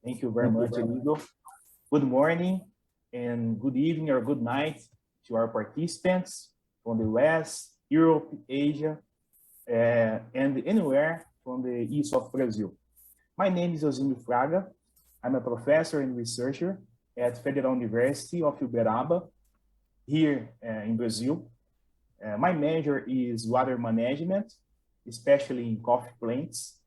Thank you very much, amigo. Good morning and good evening or good night to our participants from the West, Europe, Asia, and anywhere from the east of Brazil. My name is Osimio Fraga. I'm a professor and researcher at Federal University of Uberaba here in Brazil. My major is water management, especially in coffee plants.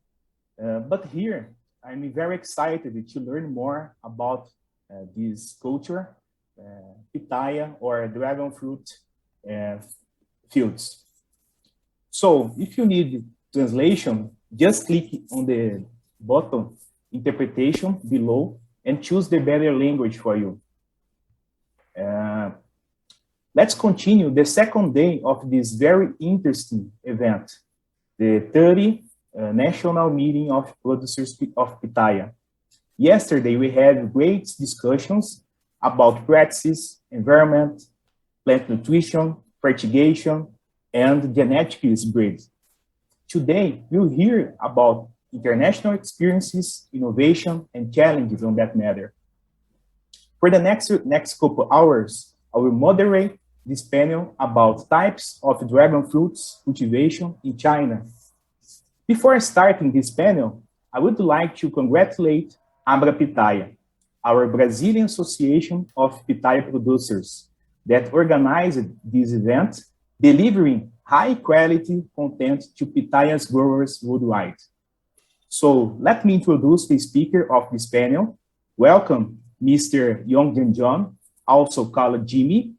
But here, I'm very excited to learn more about this culture, Pitaia or dragon fruit fields. So if you need translation, just click on the button interpretation below and choose the better language for you. Let's continue the second day of this very interesting event, the 30th National Meeting of Producers of Pitaia. Yesterday, we had great discussions about practices, environment, plant nutrition, fertigation, and genetic breeds. Today, we'll hear about international experiences, innovation, and challenges on that matter. For the next couple hours, I will moderate this panel about types of dragon fruits cultivation in China. Before starting this panel, I would like to congratulate Abra Pitaia, our Brazilian Association of Pitaia Producers, that organized this event, delivering high-quality content to Pitaia's growers worldwide. So let me introduce the speaker of this panel. Welcome, Mr. Yongjian John, also called Jimmy.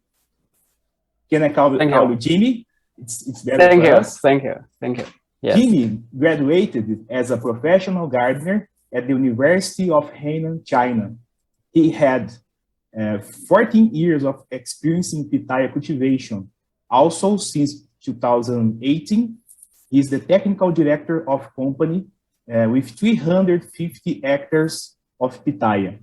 Can I call you Jimmy? It's better for us. Thank you. Yes. Jimmy graduated as a professional gardener at the University of Hainan, China. He had 14 years of experience in Pitaia cultivation. Also, since 2018, he is the technical director of company with 350 hectares of Pitaia.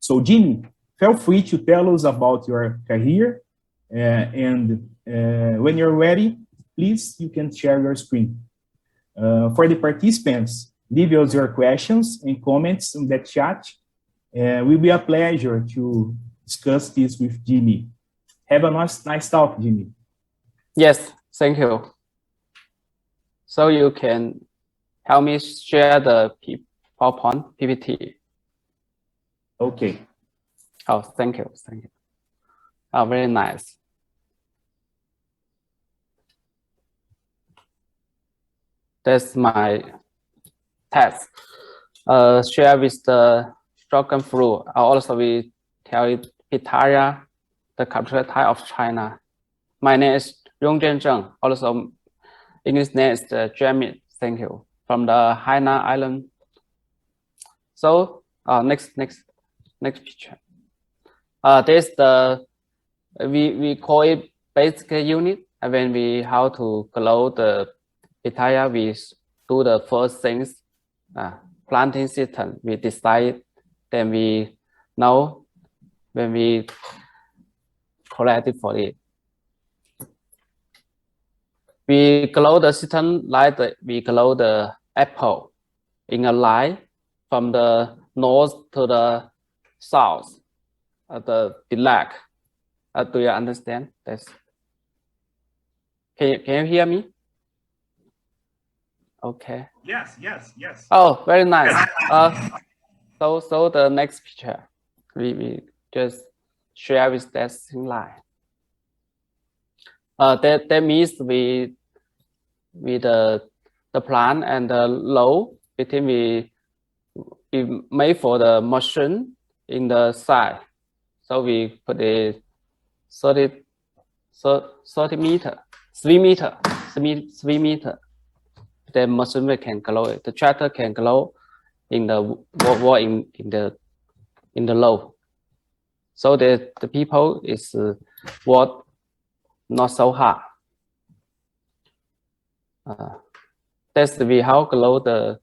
So, Jimmy, feel free to tell us about your career, and when you're ready, please, you can share your screen. For the participants, leave us your questions and comments in the chat. It will be a pleasure to discuss this with Jimmy. Have a nice talk, Jimmy. Yes, thank you. So you can help me share the PowerPoint PPT. Okay. Oh, thank you. Oh, very nice. That's my test. Share with the dragon fruit. I also will tell you Pitaia, the cultural type of China. My name is Yongjian Zheng. Also, English name is Jamie. Thank you. From the Hainan Island. So, next picture. This we call it basic unit. When we how to grow the Pitaia, we do the first things, planting system. We decide, then we know when we collect it for it. We grow the system like we grow the apple in a line from the north to the south. The leg. Do you understand this? Can you hear me? Okay. Yes. Oh, very nice. So the next picture, we just share with that same line. That means we the plant and the low between we made for the machine in the side. So we put a 3 meter. The machine can grow it. The tractor can grow in the wall in the low. So the people is work not so hard. That's we how grow the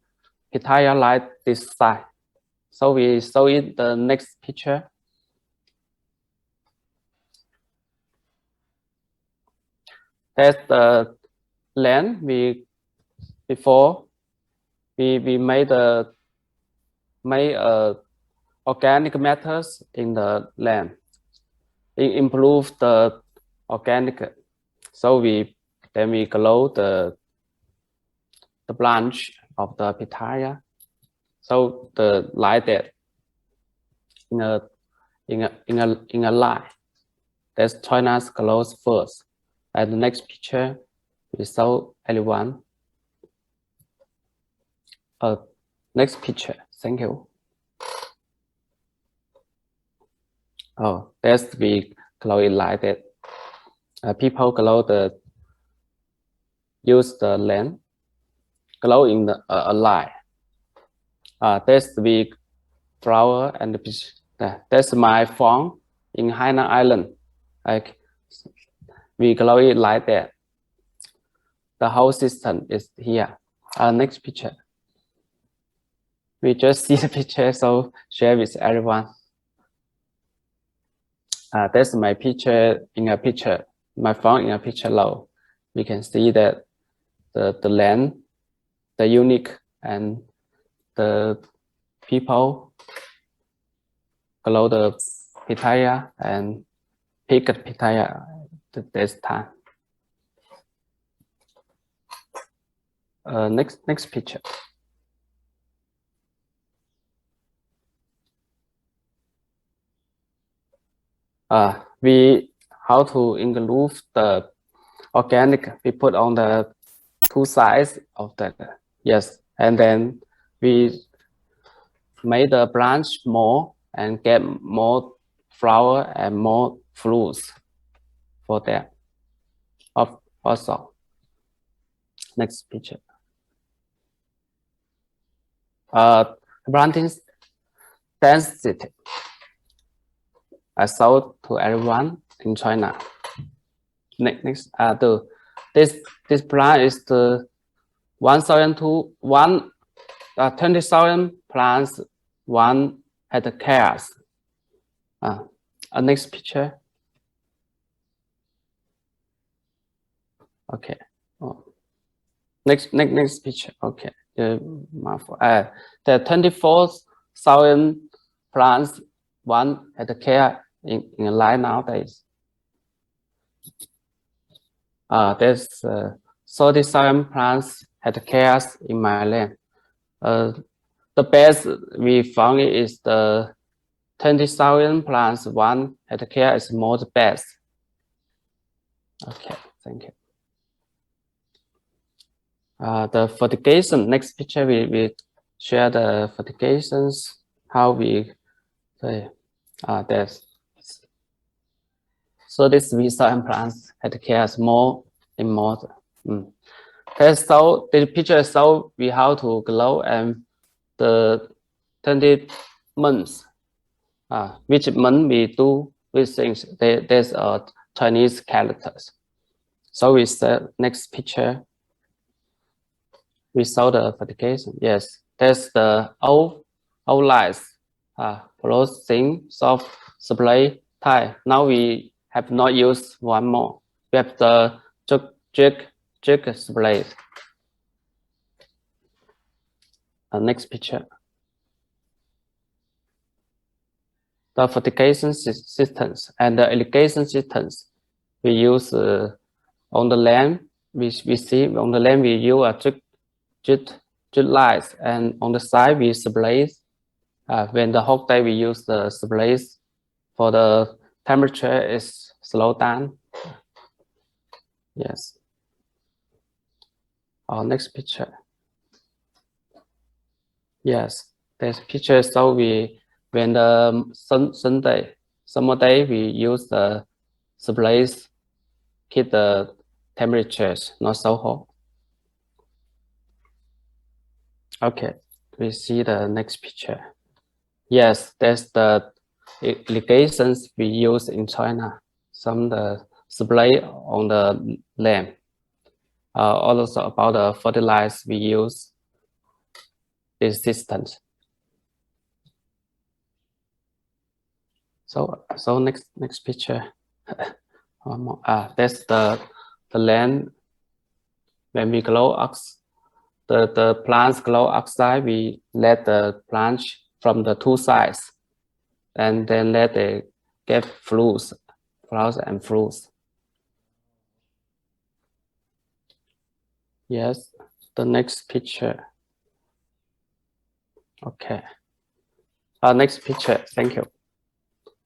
Pitaia like this side. So we show it the next picture. That's the land before we made the make organic matters in the land. It improve the organic. So then we grow the branch of the Pitaia. So the like that in a line. Let's China's close first. And the next picture we show everyone. Next picture. Thank you. Oh, that's we grow it like that. People grow use the land, grow in a line. That's the flower and the picture. That's my farm in Hainan Island. Like we grow it like that. The whole system is here. Next picture. We just see the picture, so share with everyone. That's my picture in a picture. My farm in a picture low. We can see that the land, the unique, and the people grow the Pitaia and pick Pitaia at this time. Next picture. We how to include the organic. We put on the two sides of the yes, and then we made the branch more and get more flower and more fruits for that. Also, next picture. Planting density. I sold to everyone in China. Next, this plant is the 20,000 plants, 1 hectares. Next picture. Okay. Oh. Next picture. Okay. The 24,000 plants, 1 hectare in a line nowadays. There's 30,000 plants hectares in my land. The best we found is the 20,000 plants, 1 hectare is more the best. Okay, thank you. The fertigation, next picture we share the fertigations, how we say, there's so this we-soil plants hectares more and more. So the picture show we how to grow and the 20 months. Which month we do these things. There's Chinese characters. So we said next picture. We saw the fertigation. Yes, there's the old lines. Processing, soft supply tie. Now we have not used one more. We have the jig supply. Next picture. The fertigation systems and the irrigation systems we use on the land. We see on the land we use a jig lines, and on the side we supply. When the hot day we use the supplies for the temperature is slow down. Yes. Next picture. Yes, this picture so when the summer day we use the supplies keep the temperatures not so hot. Okay, we see the next picture. Yes, that's the irrigations we use in China. Some the supply on the land. Also about the fertilizers we use these systems. So next picture. That's the land when we grow the plants grow outside. We let the branch from the two sides, and then let it get flowers and fruits. Yes, the next picture. Okay. Next picture. Thank you.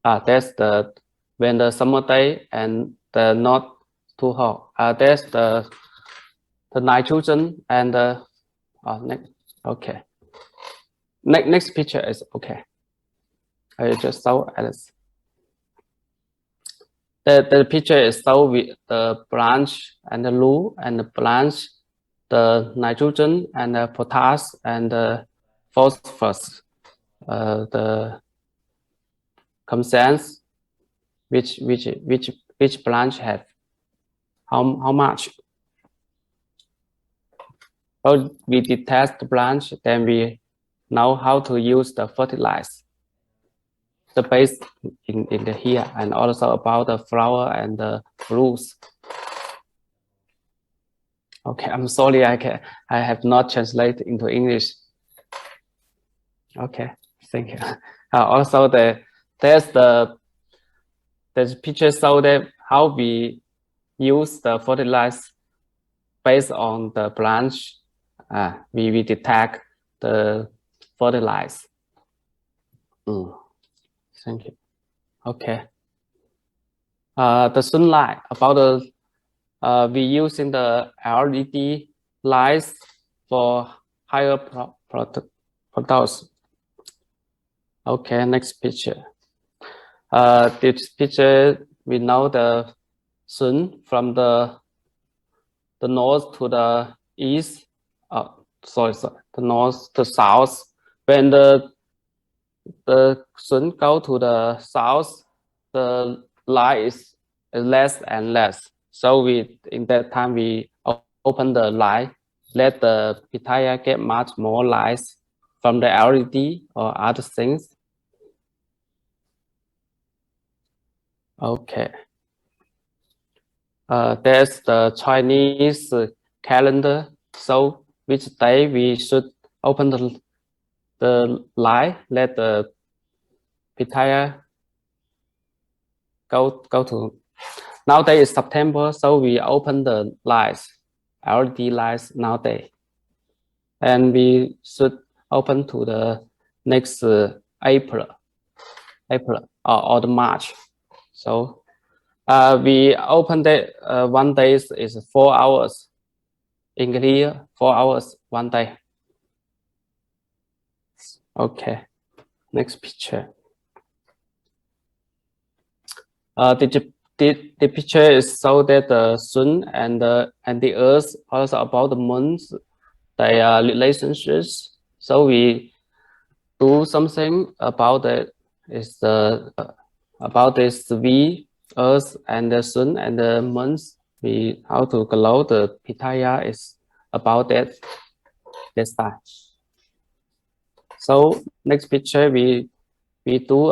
That's the when the summer day and the not too hot. That's the nitrogen and the next. Okay. Next picture is okay. I just saw Alice. The picture is so with the branch and the root and the branch, the nitrogen and the potash and the phosphorus. The consensus which branch have how much. So we detect the branch, then we know how to use the fertilizer. The base in the here, and also about the flower and the fruits. Okay, I'm sorry, I have not translated into English. Okay, thank you. Also there's picture so that how we use the fertilizer based on the branch. We detect the fertilizer. Thank you. Okay. The sunlight about the we using the LED lights for higher products. Okay, next picture. This picture we know the sun from the north to the east. Sorry, the north to south. When the sun go to the south, the light is less and less. So in that time we open the light, let the Pitaia get much more light from the LED or other things. Okay. There's the Chinese calendar. So which day we should open the light, let the Pitaia go to. Nowadays is September, so we open the lights, LED lights nowadays, and we should open to the next April or the March. So we open it one day is 4 hours. In here, 4 hours one day. Okay, next picture. The picture is so that the sun and the earth, also about the moons, their relationships. So we do something about it. Is about this we, earth and the sun and the moons. We how to glow the Pitaia is about that. This time. So next picture we do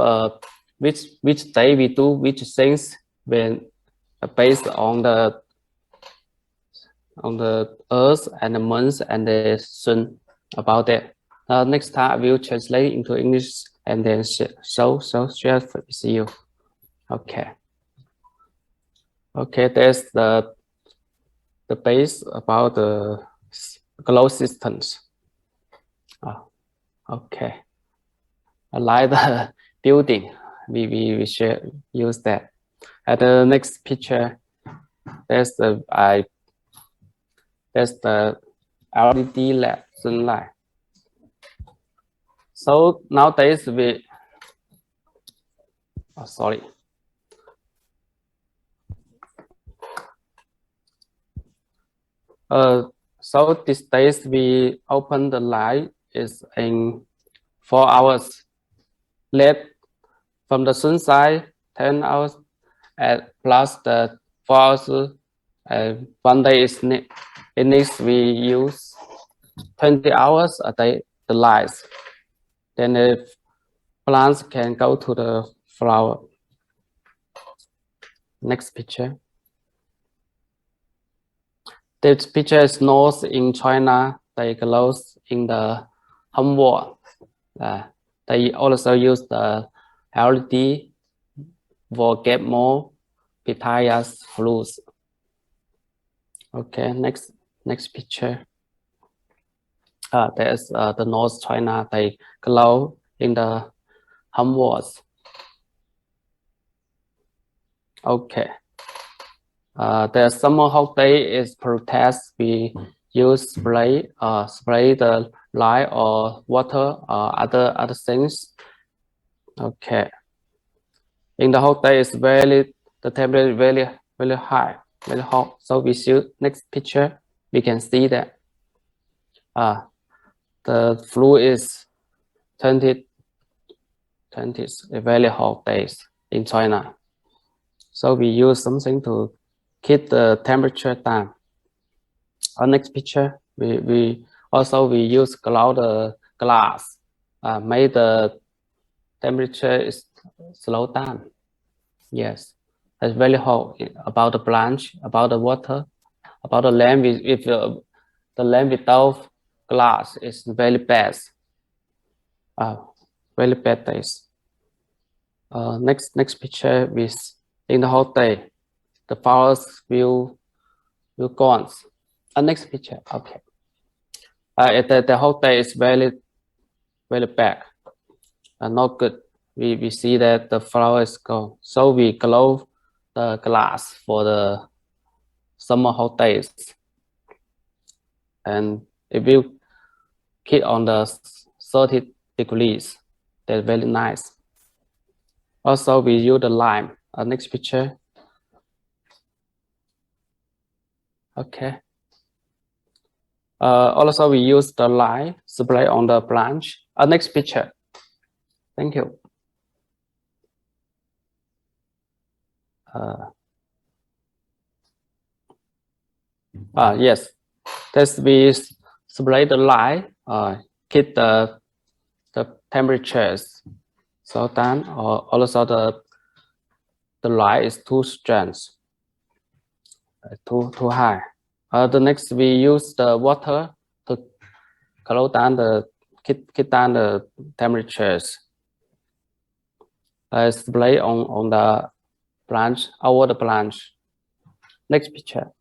which day we do which things when based on the earth and the month and the sun about that. Next time I will translate into English and then share with you. Okay. Okay, there's the base about the glow systems. Okay. I like the building. We should use that. At the next picture, there's the LED LED sunlight. So nowadays sorry. So these days we open the light is in 4 hours. Let from the sun side 10 hours plus the 4 hours. One day is it needs we use 20 hours a day the lights. Then the plants can go to the flower. Next picture. This picture is north in China. They glow in the home wall. They also use the LED for get more Pitaia's fruits. Okay, next picture. There's the North China. They glow in the homewards. Okay. The summer holiday is protest. We use spray the light or water or other things. Okay. In the holiday is the temperature is very high, very hot. So we see next picture. We can see that the flu is 20 very hot days in China. So we use something to keep the temperature down. Our next picture, we use cloud glass, made the temperature is slow down. Yes, it's very hot. About the branch, about the water, about the land. If the land without glass is very bad. Very bad days. Next picture is in the whole day. The flowers will gone. Next picture. Okay. The whole day is very bad. Not good. We see that the flower is gone. So we close the glass for the summer hot days. And it will keep on the 30 degrees. That's very nice. Also, we use the lime. Next picture. Okay. Also, we use the lime spray on the branch. Next picture. Thank you. Yes, this we spray the light, keep the temperatures so down, or also the light is too strong, too high. The next we use the water to cool down keep down the temperatures. Spray on the branch, over the branch. Next picture.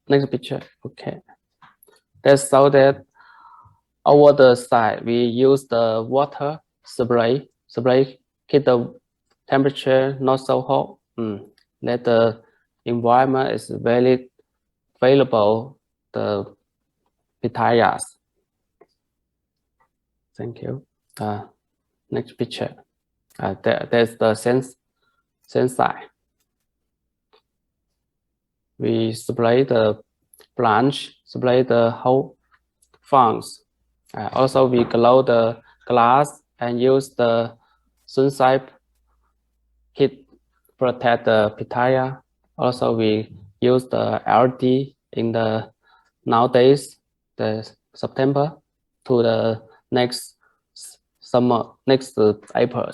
Next picture. Okay. That's so that over the side we use the water spray keep the temperature not so hot. That the environment is very favorable the pitayas. Thank you. Next picture. There's the sensai. We spray the branch, spray the whole funds. Also, we glow the glass and use the sunshine kit protect the pitaya. Also, we use the LED in the nowadays the September to the next summer, next April.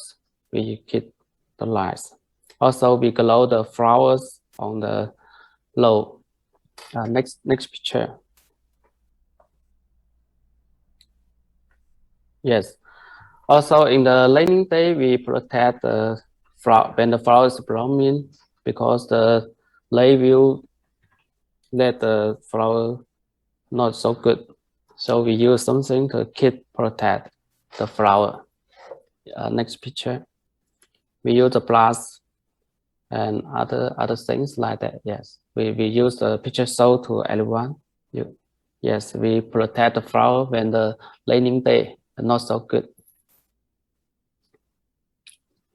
We keep the lights. Also, we glow the flowers on the low. Next picture. Yes. Also, in the raining day, we protect the flower when the flower is blooming, because the rain will let the flower not so good. So we use something to protect the flower. Next picture. We use the glass and other things like that. Yes, we use the picture show to everyone. Yes, we protect the flower when the raining day not so good.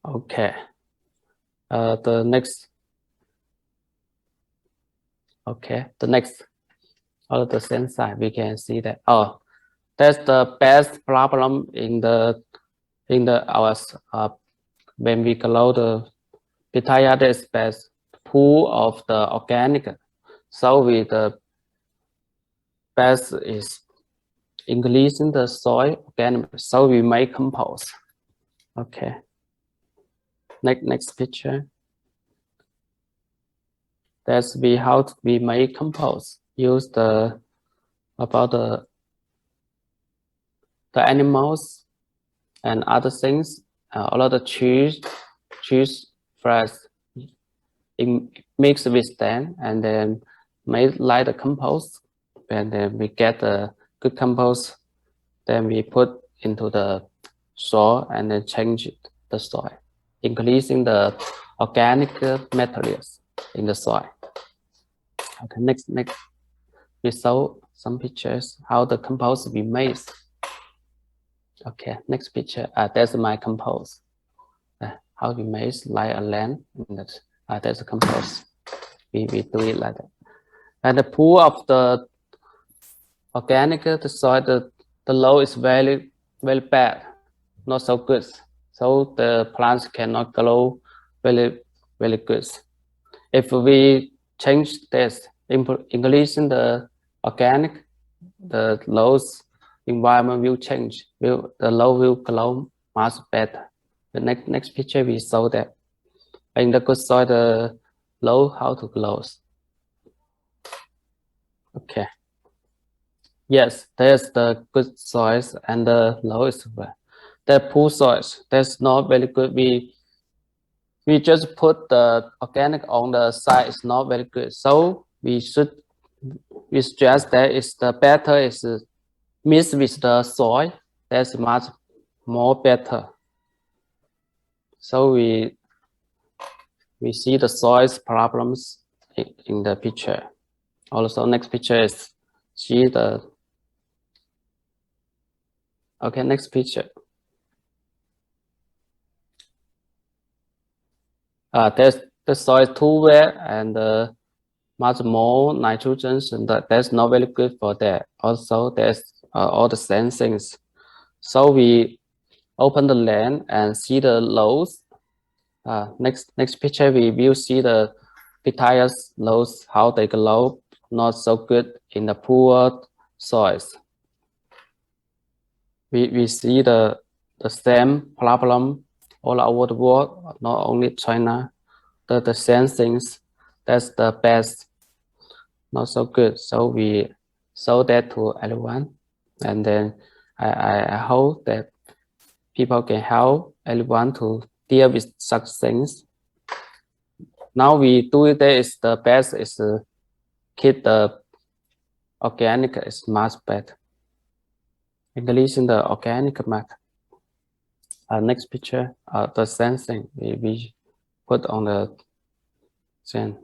Okay. The next. Okay, the next. All the same side, we can see that. Oh, that's the best problem in our when we glow the pitaya. That's best pool of the organic. So the best is increasing the soil organic. So we make compost. Okay. Next picture. That's how we make compost. Use about the animals and other things, a lot of trees fresh in mix with them, and then made like the compost. And then we get the good compost, then we put into the soil and then change the soil, increasing the organic materials in the soil. Okay, next we saw some pictures how the compost we made. Okay, next picture. That's my compost. How we made like a land. That's a compost. We do it like that. And the pool of the organic, the soil, the low is very bad, not so good. So the plants cannot grow very good. If we change this, increasing the organic, the low's environment will change. The low will grow much better. The next picture we saw that in the good soil, the low how to grow. Okay. Yes, there's the good soils and the low is well. The poor soils, that's not very good. We just put the organic on the side, it's not very good. So we suggest that it's the better is mix with the soil. That's much more better. So we see the soil's problems in the picture. Also, next picture is see the. Okay, next picture. There's the soil too wet and much more nitrogen, and that's not very good for that. Also, there's all the same things. So we open the land and see the lows. Next picture, we will see the Pitaia's lows, how they grow, not so good in the poor soils. We see the same problem all over the world, not only China. The same things, that's the best, not so good. So we show that to everyone, and then I hope that people can help everyone to deal with such things. Now we do it. Is the best is to keep the organic is much better. Increasing the organic matter. Next picture, the same thing we put on the same.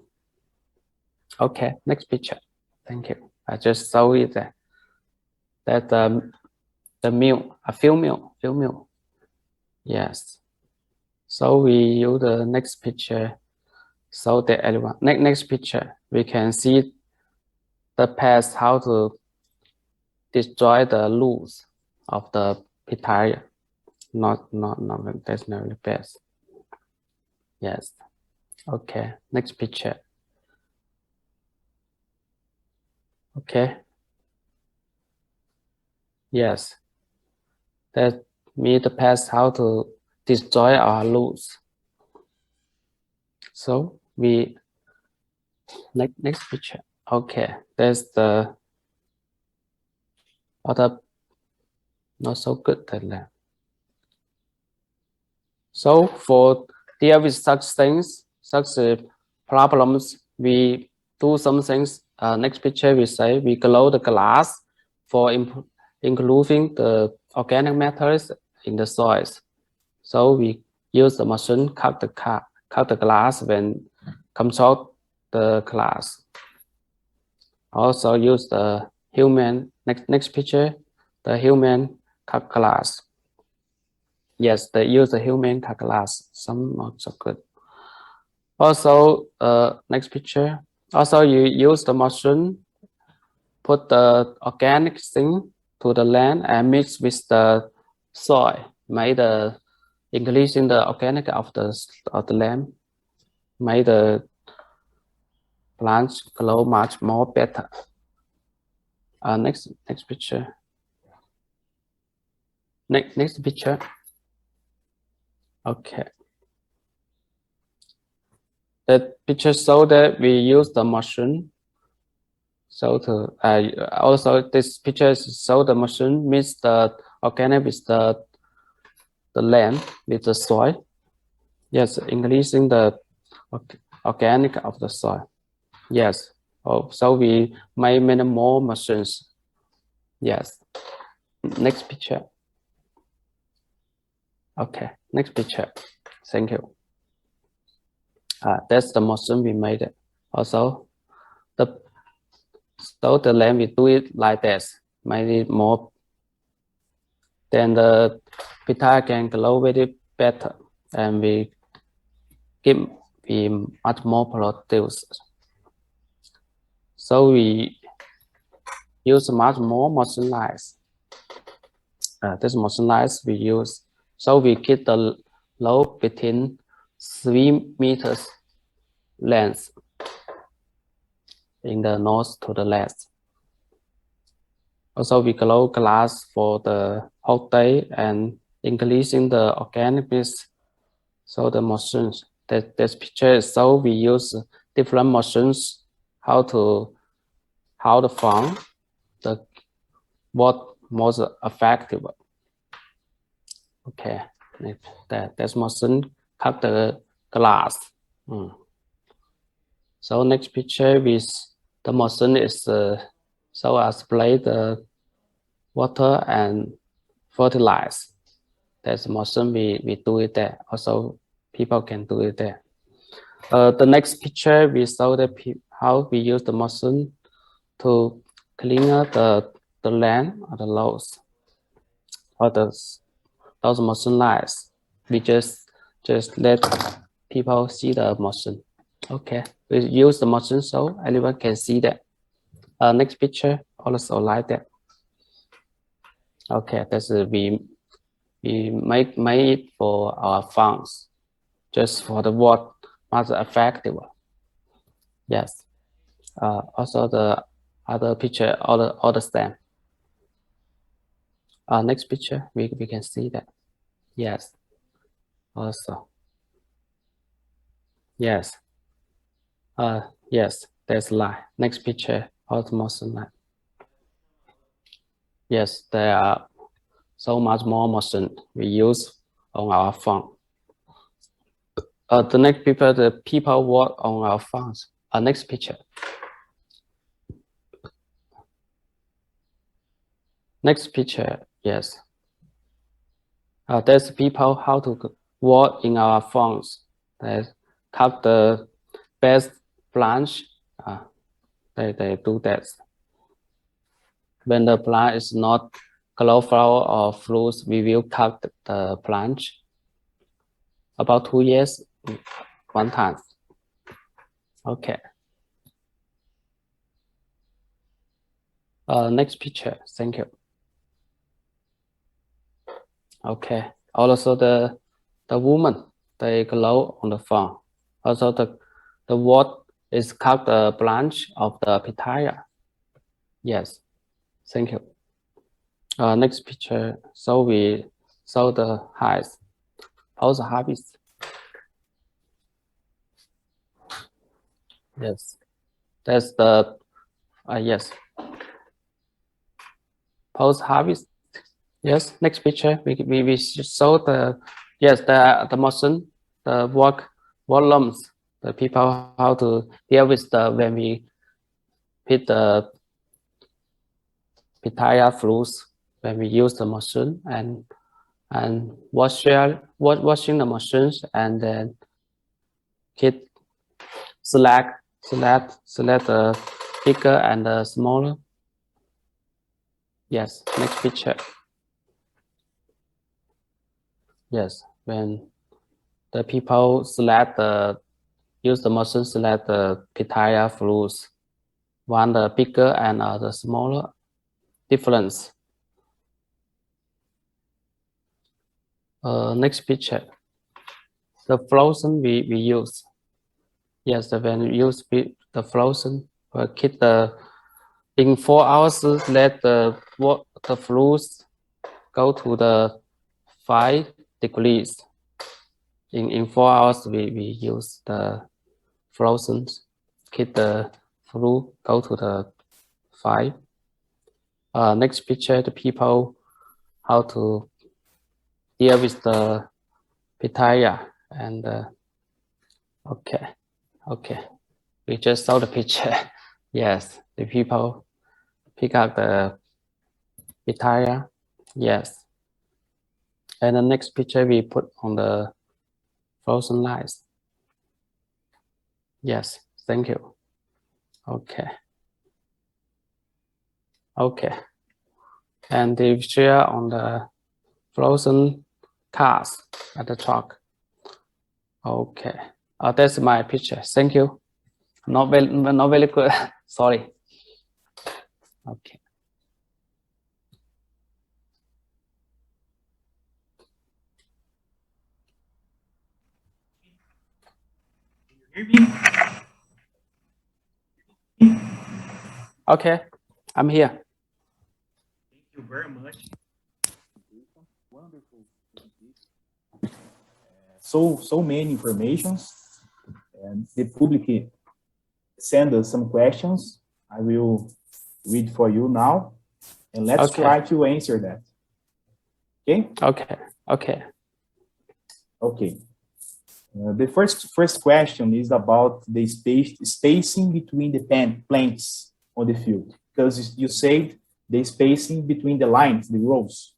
Okay, next picture. Thank you. I just saw it there. That the milk, a few milk. Yes. So we use the next picture. So that everyone next picture we can see the pest how to destroy the roots of the Pitaia. Not that's not the best. Yes. Okay. Next picture. Okay. Yes. That means the pest how to destroy our roots. So we next picture. Okay. There's the other not so good land. So for deal with such things, such problems, we do some things. Next picture we say we glow the glass for including the organic matters in the soils. So we use the machine cut the glass when comes out the glass. Also use the human next picture, the human cut glass. Yes, they use the human cut glass. Some not so good. Also, next picture. Also, you use the machine, put the organic thing to the land and mix with the soil, made the increasing the organic of the land, made the plants grow much more better. Next picture. Next picture. Okay. The picture show that we use the machine. So to also this picture show the machine mix the organic is the land with the soil. Yes, increasing the organic of the soil. Yes. Oh, so we make many more machines. Yes. Next picture. Okay. Next picture. Thank you. That's the machine we made it. Also, the land we do it like this. Make it more. Then the Pitaia can grow very better, and we much more produce. So we use much more machine lines. This machine lines we use. So we keep the load between 3 meters length in the north to the left. Also, we grow glass for the whole day and increasing the organic mix. So the machines, this picture is so we use different machines how to farm the what most effective. Okay, that's machine cut the glass. So next picture with the machine is so I spray the water and fertilize. That's machine we do it there. Also, people can do it there. The next picture we show how we use the machine to clean up the land or the roads or those machine lines. We just let people see the machine. Okay, we use the machine so anyone can see that. Next picture also like that. Okay, that's we make it for our farms, just for the what much effective. Yes. Also the other picture, all the stem. Next picture, we can see that. Yes. Also. Yes. Yes, there's line. Next picture, motion line. Yes, there are so much more motion we use on our farm. The next picture, the people work on our farms. Next picture. Next picture, yes. There's people how to work in our farms. They cut the best branch. They do that. When the plant is not grow flower or fruits, we will cut the branch. About 2 years, one time. Okay. Next picture. Thank you. Okay. Also the woman they grow on the farm. Also the what is cut the branch of the pitaya. Yes. Thank you. Next picture. So we saw the highs. Also harvest. Yes. That's the yes. Post harvest. Yes. Next picture. We saw the yes the motion, the work volumes, the people how to deal with the when we hit the pitaya fruits when we use the machine and washing the machines and then hit select the bigger and the smaller. Yes, next picture. Yes, when the people use the machine select the pitaya fruits, one the bigger and the smaller difference. Next picture. The frozen we use. Yes, when we use the frozen, we keep in 4 hours let the fruits go to the 5 degrees. In 4 hours we use the frozen, keep the fruit go to the 5. Next picture, the people how to deal with the Pitaia. And okay, we just saw the picture. Yes, the people pick up the Pitaia. Yes, and the next picture we put on the frozen rice. Yes, thank you. Okay, and they share on the frozen cars at the truck. Okay, that's my picture. Thank you. Not very good. Sorry. Okay. Hear me? Okay, I'm here. Thank you very much. Wonderful. So many informations, and the public send us some questions. I will read for you now, and let's try to answer that. Okay. Okay. The first question is about the spacing between the plants on the field, because you said the spacing between the lines, the rows.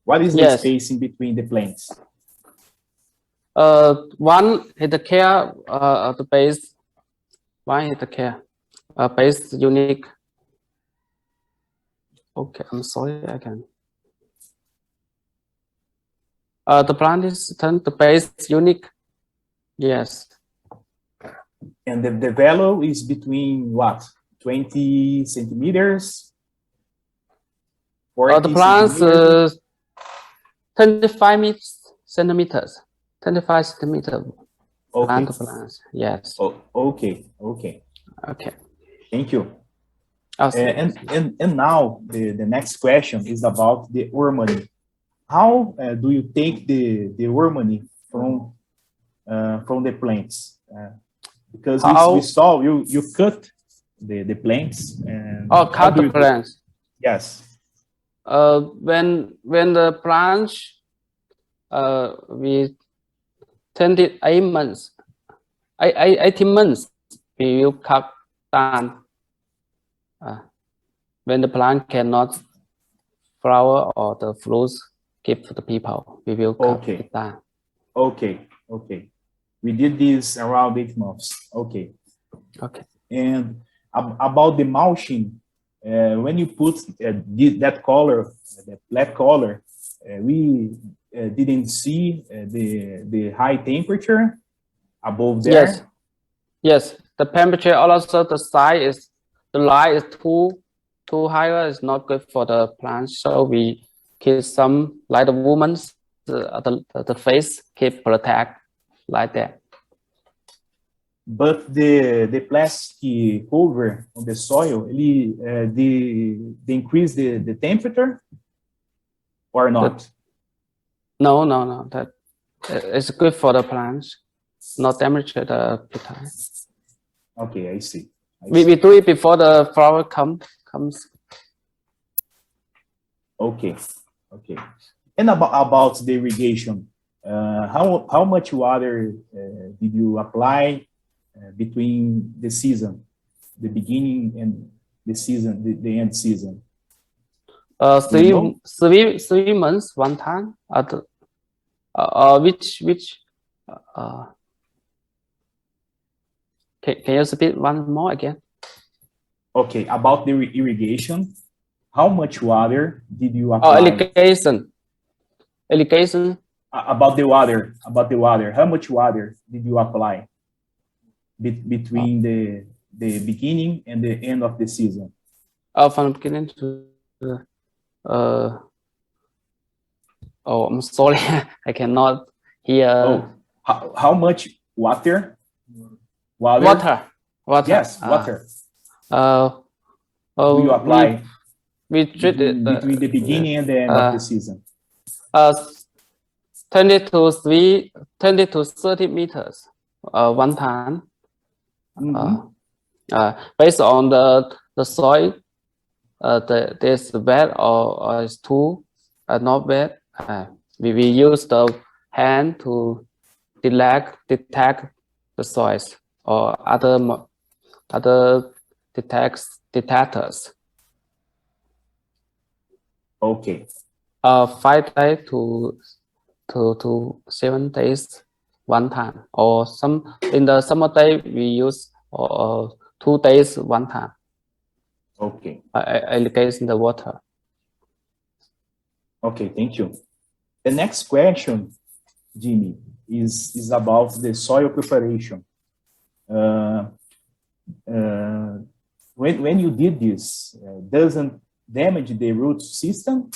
What is the spacing between the plants? One hit the care the base. One hit the care base unique. Okay, I'm sorry again. The plant is the base unique. Yes. And the value is between what? 20 centimeters? 40 the plants centimeters? 25 centimeters. 25 centimeters. Okay. Plants. Yes. Oh, okay. Thank you. And now the next question is about the harmony. How do you take the harmony from the plants? Because we saw you cut the plants. And cut the plants. Yes. When the branch we 18 months we will cut down. When the plant cannot flower or the fruits give to the people, we will cut it down. Okay. We did this around 8 months. Okay. And about the mulching, when you put that color, that black color, we didn't see the high temperature above there. Yes, the temperature, also the size is, the light is too higher, is not good for the plants. So we keep some, like the woman's the face keep protect like that. But the plastic cover on the soil, they increase the temperature or not? No. That is good for the plants, not damage the Pitaia. Okay, I see. We do it before the flower comes. Okay. And about the irrigation, how much water did you apply between the season, the beginning and the season, the end season? 3 months one time. Can you speak one more again? Okay, about the irrigation, how much water did you apply? Irrigation. About the water, how much water did you apply between the beginning and the end of the season? From the beginning to I'm sorry, I cannot hear. How much water? Water. Yes, water. Do you apply we treat it between the beginning and the end of the season? 20 to 30 meters one time. Based on the soil, there's wet or is too not bad. We use the hand to detect the soils or other detectors. Okay. 5 days to 7 days one time, or some in the summer day we use 2 days one time. Okay. Irrigation the water. Okay, thank you. The next question, Jimmy, is about the soil preparation. When you did this, doesn't damage the root system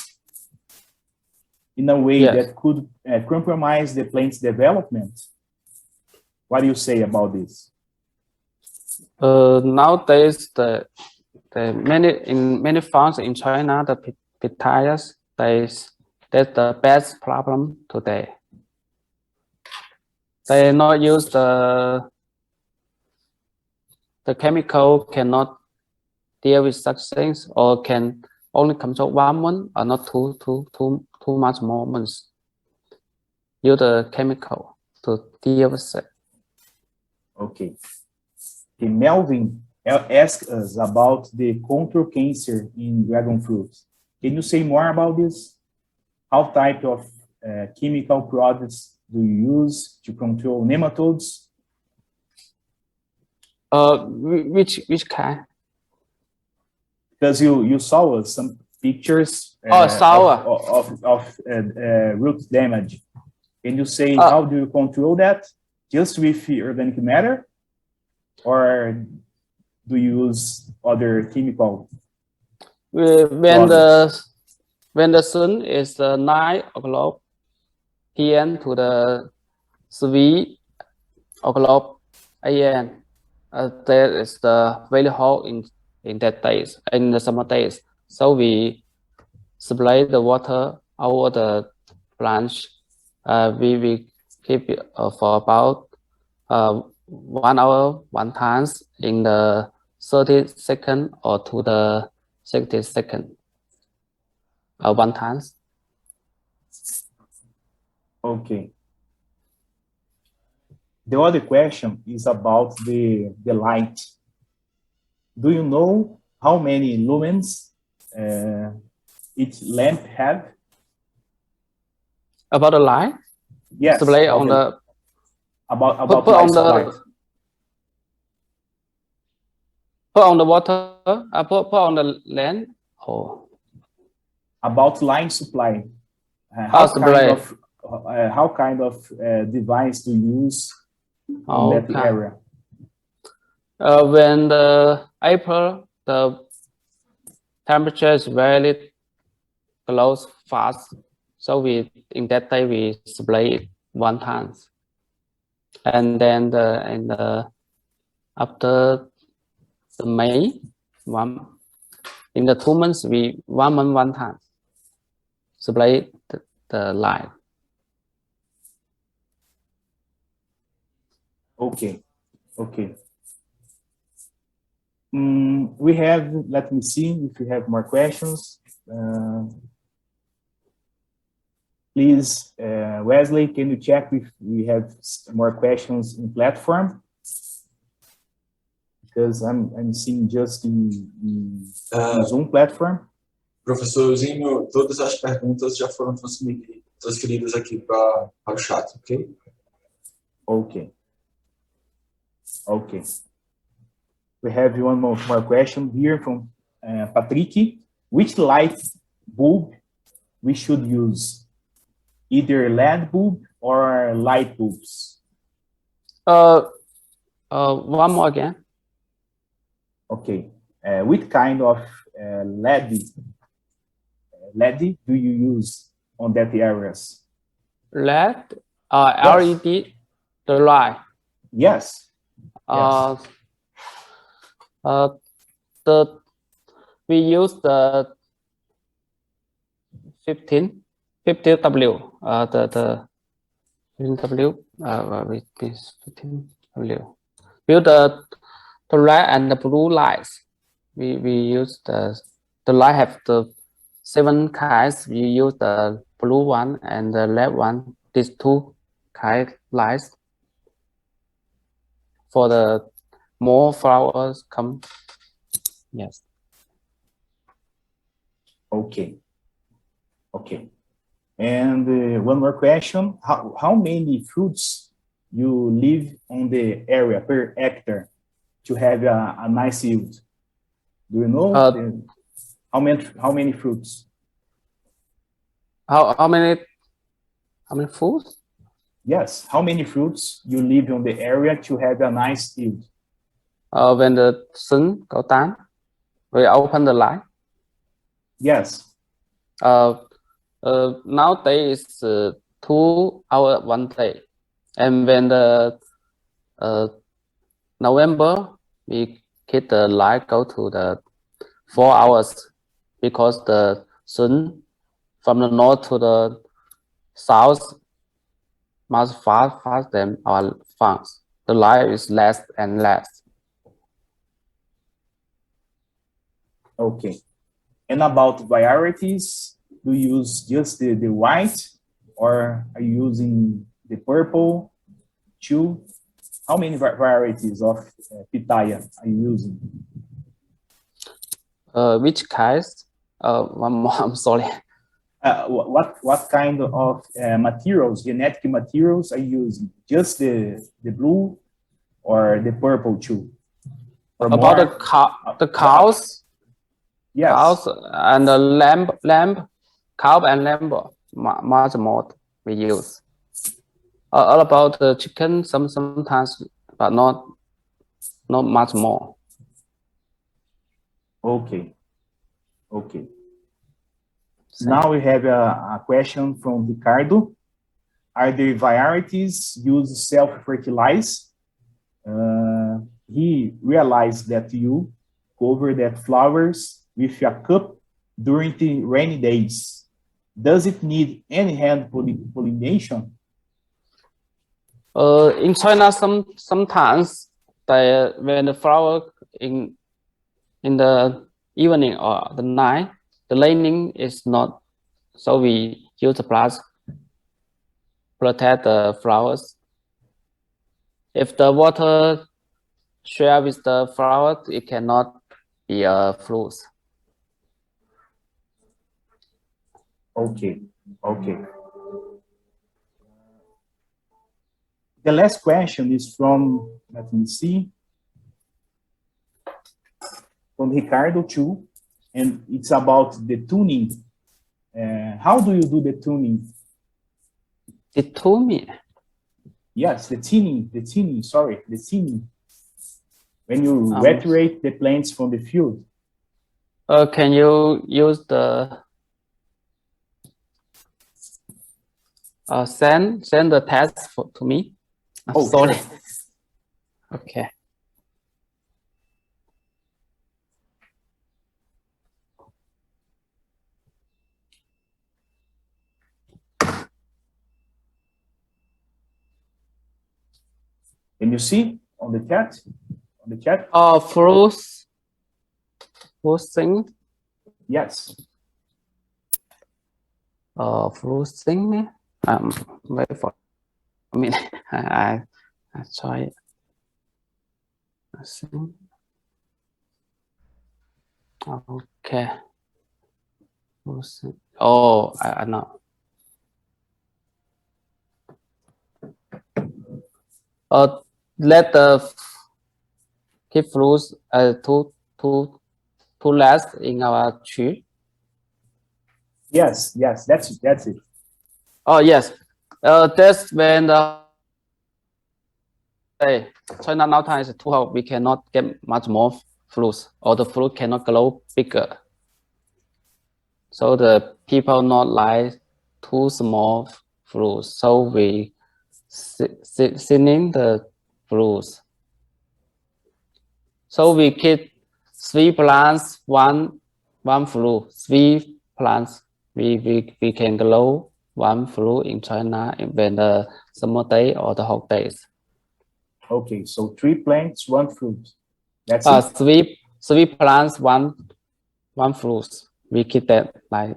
in a way that could compromise the plant's development? What do you say about this? Nowadays, in many farms in China, the pitayas, that's the best problem today. They not use the chemical, cannot deal with such things, or can only control 1 month or not too much more months. Use the chemical to deal with it. Okay. Okay, Melvin asked us about the control cancer in dragon fruits. Can you say more about this? How type of chemical products do you use to control nematodes? Which kind? Because you saw us some pictures of root damage. Can you say how do you control that? Just with organic matter, or do you use other chemical? When the sun is 9 o'clock p.m. to the 3 o'clock a.m. That is the very hot in that days, in the summer days. So we spray the water over the plants. We keep it for about 1 hour, one times in the 30 second or to the 60 second. One times. Okay. The other question is about the light. Do you know how many lumens each lamp have? About the light? Yes. Display on the about put light on supply. Put on the water. Put on the land. Oh. About line supply. How kind of device to use in that area? When the April, the temperature is very close fast, so in that day we spray it one time, and then after the May in the 2 months 1 month one time spray the light. Okay. We have, let me see if we have more questions. Please, Wesley, can you check if we have more questions in platform? Because I'm seeing just in Zoom platform. Professorzinho, todas as perguntas já foram transferidas aqui para o chat, ok? Okay. We have one more question here from Patrick. Which light bulb we should use? Either LED bulb or light bulbs? One more again. Okay. Which kind of LED do you use on that areas? LED, LED, the light. Yes. We use the 15W. The 15W. 15W. With the red and the blue lights. We use the light have the 7 kinds. We use the blue one and the red one. These two kind lights for the more flowers come. Yes. Okay. Okay. And one more question: how many fruits you live on the area per hectare to have a nice yield? Do you know how many fruits? How many fruits? Yes, how many fruits you live on the area to have a nice yield? When the sun go down, we open the light. Yes. Nowadays 2 hours 1 day, and when the November we keep the light go to the 4 hours because the sun from the north to the south much fast than our farms. The light is less and less. Okay. And about varieties, do you use just the white, or are you using the purple too? How many varieties of pitaya are you using? Which kinds? One more. I'm sorry. What kind of materials, genetic materials, are you using? Just the blue or the purple too? Or About more? the cows. Yes. Cows and the lamb, cow and lamb, much more we use. All about the chicken, sometimes, but not much more. Okay. Okay. Now we have a question from Ricardo. Are the varieties used self-fertilize? He realized that you cover that flowers with a cup during the rainy days. Does it need any hand pollination? In China, sometimes when the flower in the evening or the night, the raining is not, so we use the plastic protect the flowers. If the water share with the flower, it cannot be a fruit. Okay. Okay. The last question is from, let me see, from Ricardo too, and it's about the tuning. How do you do the tuning? The tuning? Yes, the thinning, sorry, the thinning. When you retirate the plants from the field. Can you use the send the test to me? Oh, sorry. sure. Okay. Can you see on the chat? On the chat? Fruits thing. Yes. Fruits thing. Wait for a minute. I try it. Okay. Oh, I know. Let the keep fruits to last in our tree. Yes, that's it. Oh yes, that's when the China now time is too hot. We cannot get much more fruits, or the fruit cannot grow bigger. So the people not like too small fruits. So we thinning the fruits. So we keep 3 plants, one fruit. 3 plants. We can grow 1 fruit in China when the summer day or the hot days. Okay, so 3 plants, 1 fruit. That's it. 3 plants, one fruit. we keep that like.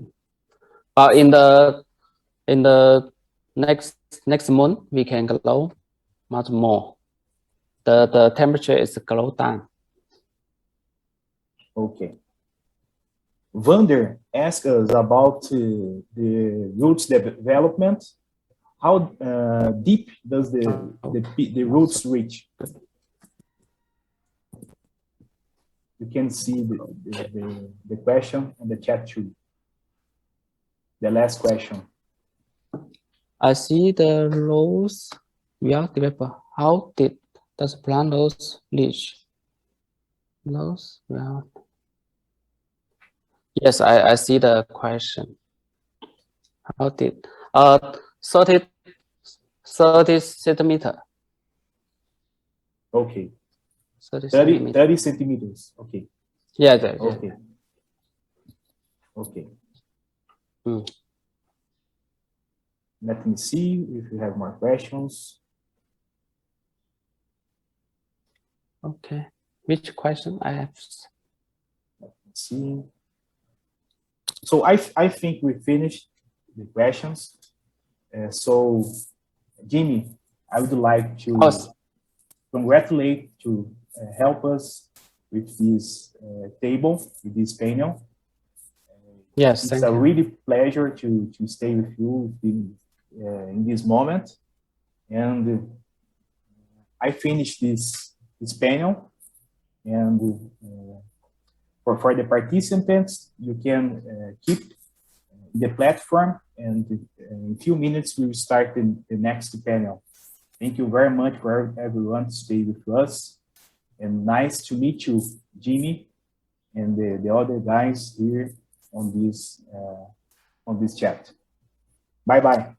But in the next month we can grow much more. The temperature is go down. Okay. Vander asked us about the roots development. How deep does the roots reach? You can see the question on the chat too. The last question. I see the roots we are developed. How deep does plant roots reach? Roots, well. Yes, I see the question. How deep? 30 centimeter. Okay. 30 centimeters. Okay. Yeah. Okay. Okay. Let me see if you have more questions. Okay. Which question I have? Let me see. So I think we finished the questions. So Jimmy, I would like to congratulate to help us with this table, with this panel. Yes, it's a really pleasure to stay with you in this moment. And I finished this panel, and for the participants, you can keep the platform, and in a few minutes we will start the next panel. Thank you very much for everyone to stay with us, and nice to meet you, Jimmy, and the other guys here on this chat. Bye bye.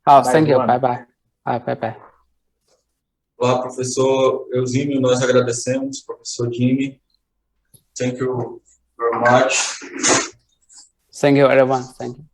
Oh, thank you. Bye bye. Bye bye. Olá, professor Eusímio, nós agradecemos, professor Jimmy. Thank you very much. Thank you, everyone. Thank you.